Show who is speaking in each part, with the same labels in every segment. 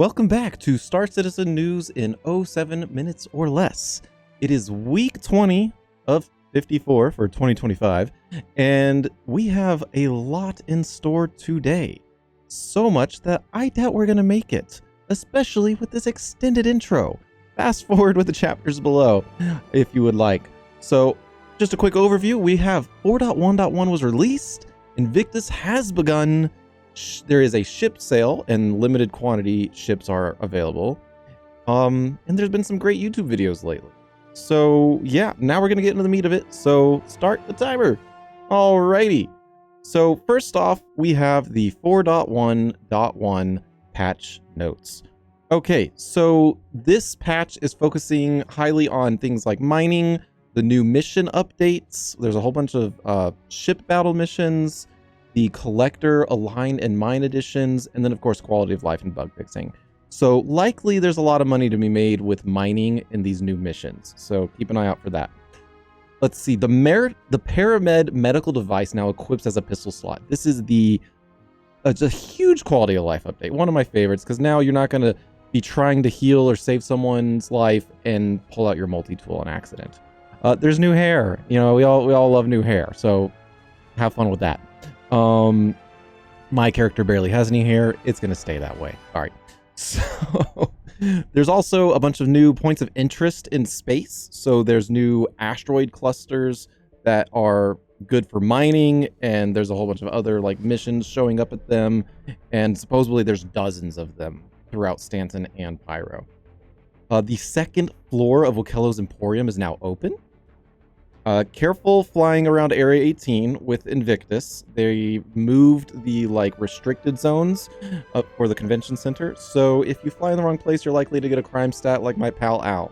Speaker 1: Welcome back to Star Citizen News in 07 minutes or less. It is week 20 of 54 for 2025, and we have a lot in store today. So much that I doubt we're going to make it, especially with this extended intro. Fast forward with the chapters below, if you would like. So, just a quick overview. We have 4.1.1 was released. Invictus has begun. There is a ship sale and limited quantity ships are available. And there's been some great YouTube videos lately. So yeah, now we're gonna get into the meat of it. So start the timer. Alrighty. So first off, we have the 4.1.1 patch notes. Okay, so this patch is focusing highly on things like mining, the new mission updates. There's a whole bunch of ship battle missions, the collector, align, and mine editions, and then of course quality of life and bug fixing. So likely there's a lot of money to be made with mining in these new missions, so keep an eye out for that. Let's see, the Paramed medical device now equips as a pistol slot. This is it's a huge quality of life update, one of my favorites, because now you're not going to be trying to heal or save someone's life and pull out your multi-tool on accident. There's new hair. You know, we all love new hair, so have fun with that. My character barely has any hair. It's going to stay that way. All right. So there's also a bunch of new points of interest in space. So there's new asteroid clusters that are good for mining, and there's a whole bunch of other like missions showing up at them. And supposedly there's dozens of them throughout Stanton and Pyro. The second floor of Okello's Emporium is now open. Careful flying around Area 18 with Invictus. They moved the restricted zones up for the convention center. So if you fly in the wrong place, you're likely to get a crime stat like my pal Al.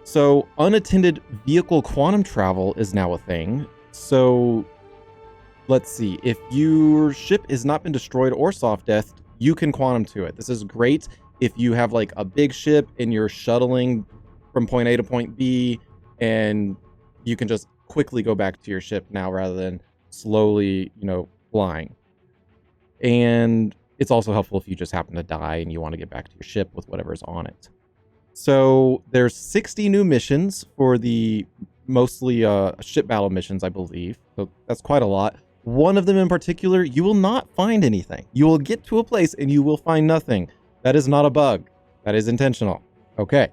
Speaker 1: So unattended vehicle quantum travel is now a thing. So let's see. If your ship has not been destroyed or soft deathed, you can quantum to it. This is great if you have a big ship and you're shuttling from point A to point B, and you can just quickly go back to your ship now rather than slowly, flying. And it's also helpful if you just happen to die and you want to get back to your ship with whatever's on it. So there's 60 new missions for the mostly ship battle missions, I believe. So that's quite a lot. One of them in particular, you will not find anything. You will get to a place and you will find nothing. That is not a bug. That is intentional. Okay.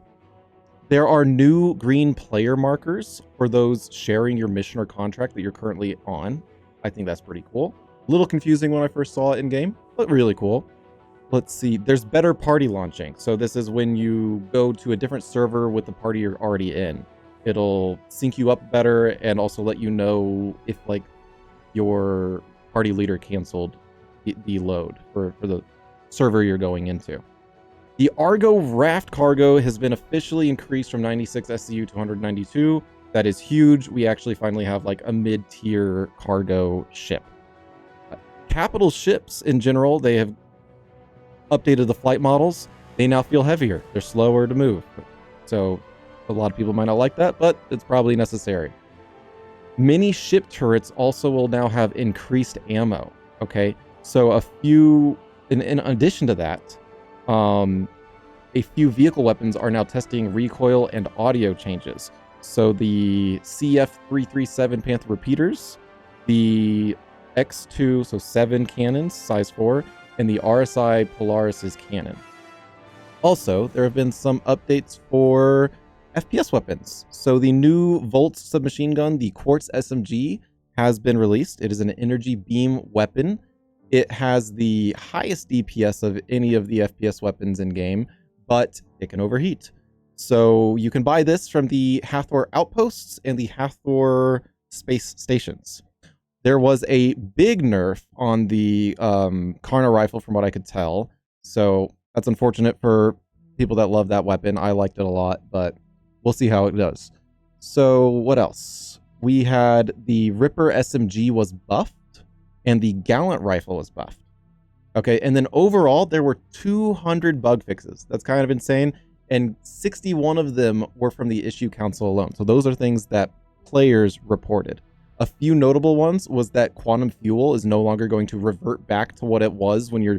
Speaker 1: There are new green player markers for those sharing your mission or contract that you're currently on. I think that's pretty cool. A little confusing when I first saw it in game, but really cool. Let's see. There's better party launching. So this is when you go to a different server with the party you're already in. It'll sync you up better and also let you know if your party leader canceled the load for the server you're going into. The Argo Raft cargo has been officially increased from 96 SCU to 192. That is huge. We actually finally have a mid-tier cargo ship. Capital ships in general, they have updated the flight models. They now feel heavier. They're slower to move. So a lot of people might not like that, but it's probably necessary. Many ship turrets also will now have increased ammo. Okay, so a few, in addition to that, a few vehicle weapons are now testing recoil and audio changes. So the CF337 Panther repeaters, the X2, so 7 cannons, size 4, and the RSI Polaris's cannon. Also, there have been some updates for FPS weapons. So the new Volt submachine gun, the Quartz SMG, has been released. It is an energy beam weapon. It has the highest DPS of any of the FPS weapons in game, but it can overheat. So you can buy this from the Hathor outposts and the Hathor space stations. There was a big nerf on the Karna rifle from what I could tell. So that's unfortunate for people that love that weapon. I liked it a lot, but we'll see how it does. So what else? We had the Ripper SMG was buffed, and the Gallant rifle was buffed. Okay, and then overall, there were 200 bug fixes. That's kind of insane. And 61 of them were from the issue council alone. So those are things that players reported. A few notable ones was that quantum fuel is no longer going to revert back to what it was when you're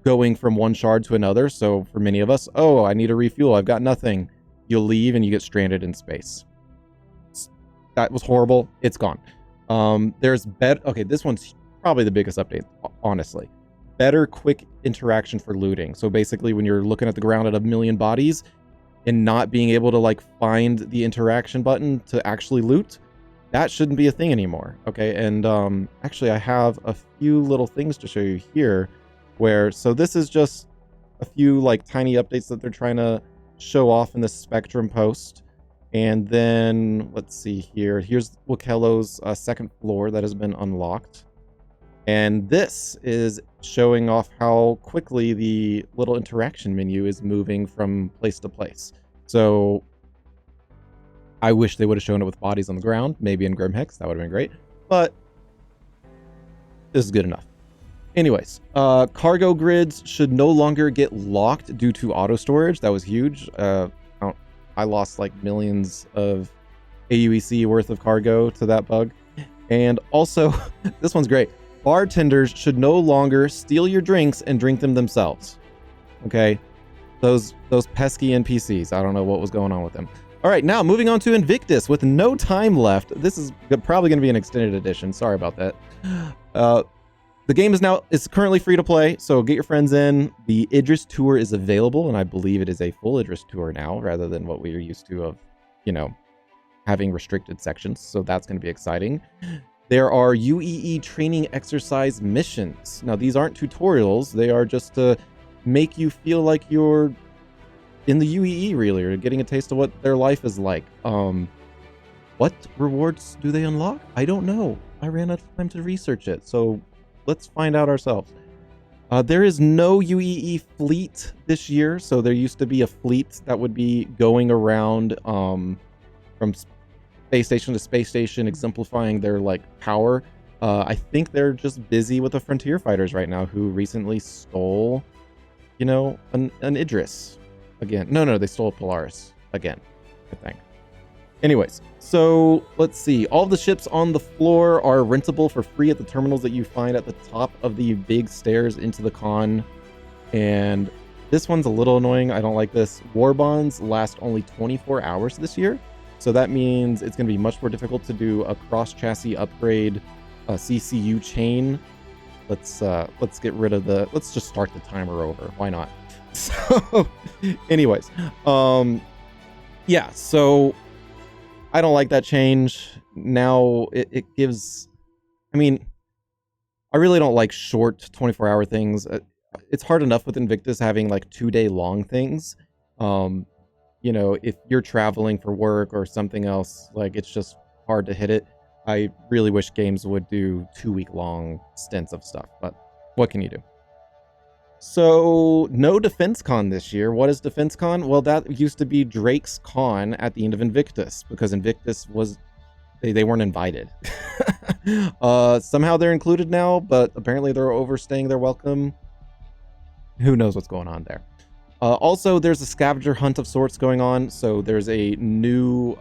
Speaker 1: going from one shard to another. So for many of us, oh, I need a refuel. I've got nothing. You'll leave and you get stranded in space. That was horrible. It's gone. There's okay, this one's probably the biggest update, honestly. Better quick interaction for looting. So basically when you're looking at the ground at a million bodies and not being able to like find the interaction button to actually loot, that shouldn't be a thing anymore. Okay, and actually I have a few little things to show you here where, so this is just a few like tiny updates that they're trying to show off in the Spectrum post. And then let's see here. Here's Wakello's second floor that has been unlocked. And this is showing off how quickly the little interaction menu is moving from place to place. So I wish they would have shown it with bodies on the ground, maybe in Grimhex. That would have been great. But this is good enough. Anyways, cargo grids should no longer get locked due to auto storage. That was huge. I lost like millions of AUEC worth of cargo to that bug. And also, this one's great. Bartenders should no longer steal your drinks and drink them themselves. Okay? Those pesky NPCs. I don't know what was going on with them. All right, now moving on to Invictus with no time left. This is probably going to be an extended edition. Sorry about that. The game is currently free to play, so get your friends in. The Idris tour is available, and I believe it is a full Idris tour now, rather than what we are used to of, you know, having restricted sections. So that's going to be exciting. There are UEE training exercise missions. Now, these aren't tutorials. They are just to make you feel like you're in the UEE, really, or getting a taste of what their life is like. What rewards do they unlock? I don't know. I ran out of time to research it, so let's find out ourselves. There is no UEE fleet this year, so there used to be a fleet that would be going around from space station to space station, exemplifying their like power. I think they're just busy with the Frontier Fighters right now, who recently stole, you know, an Idris again. No, they stole a Polaris again, I think. Anyways, so let's see. All of the ships on the floor are rentable for free at the terminals that you find at the top of the big stairs into the con. And this one's a little annoying. I don't like this. War bonds last only 24 hours this year. So that means it's going to be much more difficult to do a cross-chassis upgrade CCU chain. Let's get rid of let's just start the timer over. Why not? So anyways, yeah, so I don't like that change. Now it gives, I mean, I really don't like short 24-hour things. It's hard enough with Invictus having like 2-day long things. You know, if you're traveling for work or something else, like it's just hard to hit it. I really wish games would do 2-week long stints of stuff, but what can you do? So, no Defense Con this year. What is Defense Con? Well, that used to be Drake's Con at the end of Invictus, because Invictus was, they weren't invited. Somehow they're included now, but apparently they're overstaying their welcome. Who knows what's going on there. Also, there's a scavenger hunt of sorts going on. So there's a new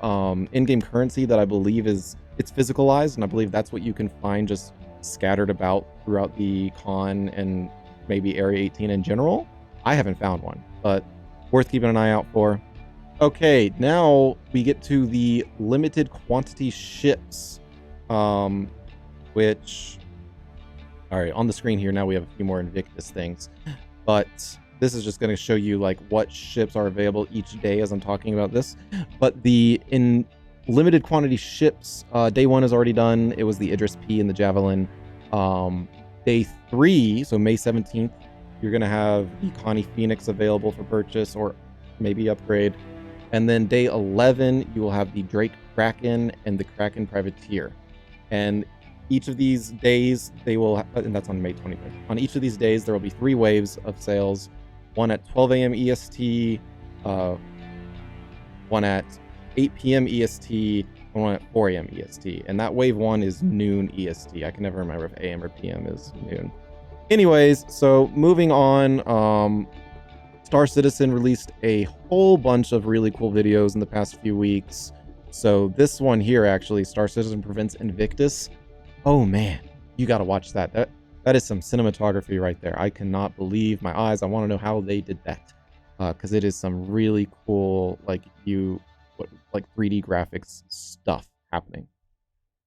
Speaker 1: in-game currency that I believe it's physicalized, and I believe that's what you can find just scattered about throughout the con and maybe Area 18 in general. I haven't found one, but worth keeping an eye out for. Okay, now we get to the limited quantity ships, which, all right, on the screen here now we have a few more Invictus things, but this is just going to show you like what ships are available each day as I'm talking about this. But in limited quantity ships, day 1 is already done. It was the Idris P and the Javelin. Day 3, so May 17th, you're going to have the Connie Phoenix available for purchase or maybe upgrade. And then day 11, you will have the Drake Kraken and the Kraken Privateer. And each of these days, they will, and that's on May 25th. On each of these days, there will be 3 waves of sales. One at 12 a.m. EST, one at 8 p.m. EST, and one at 4 a.m. EST. And that wave 1 is noon EST. I can never remember if AM or PM is noon. Anyways, so moving on, Star Citizen released a whole bunch of really cool videos in the past few weeks. So this one here, actually, Star Citizen Prevents Invictus. Oh man, you gotta watch that. That is some cinematography right there. I cannot believe my eyes. I want to know how they did that, because it is some really cool, like 3D graphics stuff happening.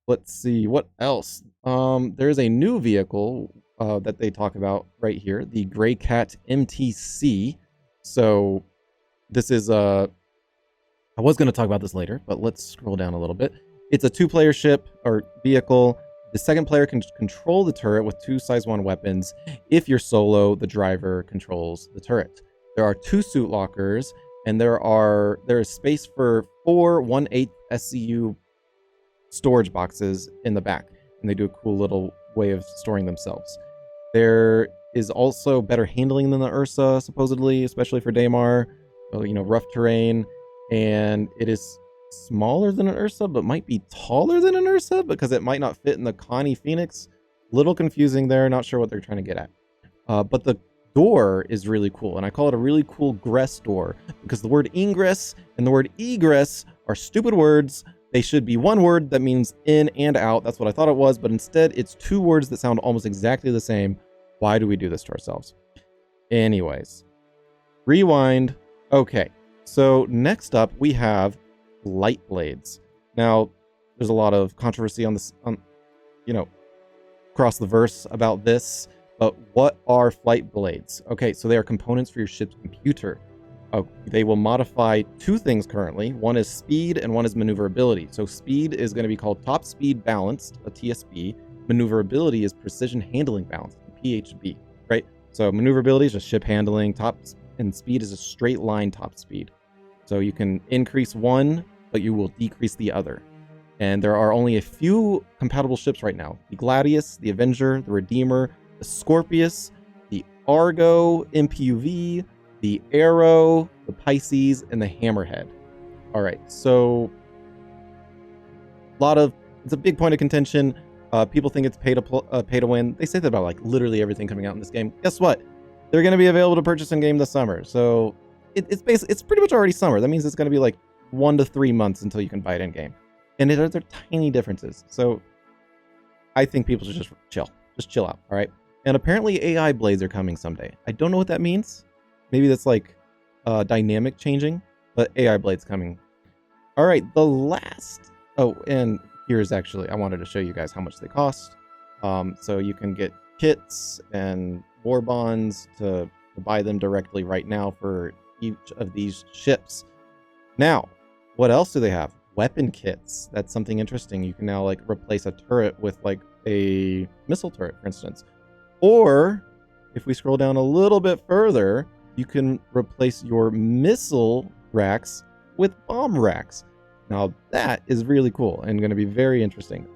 Speaker 1: Let's see what else. There's a new vehicle that they talk about right here, the Greycat MTC. So this is I was going to talk about this later, but let's scroll down a little bit. It's a 2-player ship or vehicle. The second player can control the turret with 2 size 1 weapons. If you're solo, the driver controls the turret. There are 2 suit lockers, and there is space for 4 1/8 SCU storage boxes in the back, and they do a cool little way of storing themselves. There is also better handling than the Ursa, supposedly, especially for Daymar, rough terrain, and it is smaller than an Ursa, but might be taller than an Ursa because it might not fit in the Connie Phoenix. Little confusing there, not sure what they're trying to get at. But the door is really cool, and I call it a really cool gress door because the word ingress and the word egress are stupid words. They should be one word that means in and out. That's what I thought it was, but instead it's 2 words that sound almost exactly the same. Why do we do this to ourselves? Anyways, rewind. Okay, so next up we have light blades. Now, there's a lot of controversy on this, across the verse about this, but what are flight blades? Okay, so they are components for your ship's computer. They will modify 2 things currently. One is speed and one is maneuverability. So speed is going to be called top speed balanced, a TSB. Maneuverability is precision handling balanced, a PHB, right? So maneuverability is just ship handling, and speed is a straight line top speed. So you can increase one, but you will decrease the other. And there are only a few compatible ships right now. The Gladius, the Avenger, the Redeemer, the Scorpius, the Argo MPUV, the Arrow, the Pisces, and the Hammerhead. All right, so it's a big point of contention. People think it's pay to win. They say that about like literally everything coming out in this game. Guess what? They're going to be available to purchase in game this summer. So it's pretty much already summer. That means it's going to be like 1 to 3 months until you can buy it in game, and they're tiny differences. So I think people should just chill out. All right. And apparently AI blades are coming someday. I don't know what that means. Maybe that's like dynamic changing, but AI blades coming. All right, the last. Oh, and here's actually, I wanted to show you guys how much they cost. So you can get kits and war bonds to buy them directly right now for each of these ships. Now, what else do they have? Weapon kits. That's something interesting. You can now like replace a turret with like a missile turret, for instance. Or if we scroll down a little bit further, you can replace your missile racks with bomb racks. Now that is really cool and going to be very interesting.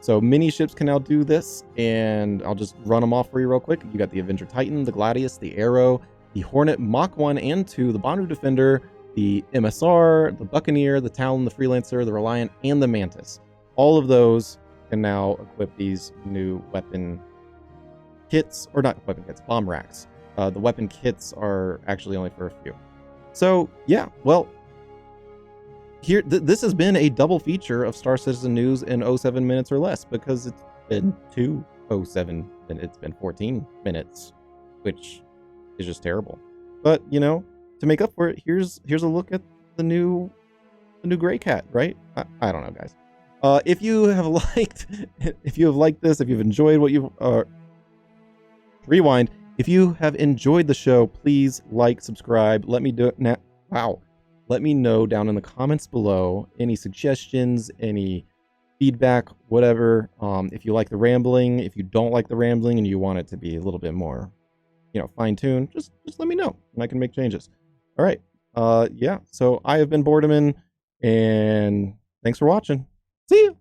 Speaker 1: So mini ships can now do this, and I'll just run them off for you real quick. You got the Avenger Titan, the Gladius, the Arrow, the Hornet Mach 1 and 2, the Bonu Defender, the MSR, the Buccaneer, the Talon, the Freelancer, the Reliant, and the Mantis. All of those can now equip these new weapon kits, or not weapon kits, bomb racks. The weapon kits are actually only for a few. So yeah, well, here this has been a double feature of Star Citizen news in 07 minutes or less, because it's been 2:07 and it's been 14 minutes, which is just terrible. But to make up for it, here's a look at the new Greycat, right? I don't know, guys. If you have liked this, if you've enjoyed what you've rewind. If you have enjoyed the show, please like, subscribe. Let me do it now. Wow. Let me know down in the comments below any suggestions, any feedback, whatever. If you like the rambling, if you don't like the rambling and you want it to be a little bit more, fine-tuned, just let me know and I can make changes. All right. Yeah. So I have been Boardaman, and thanks for watching. See you.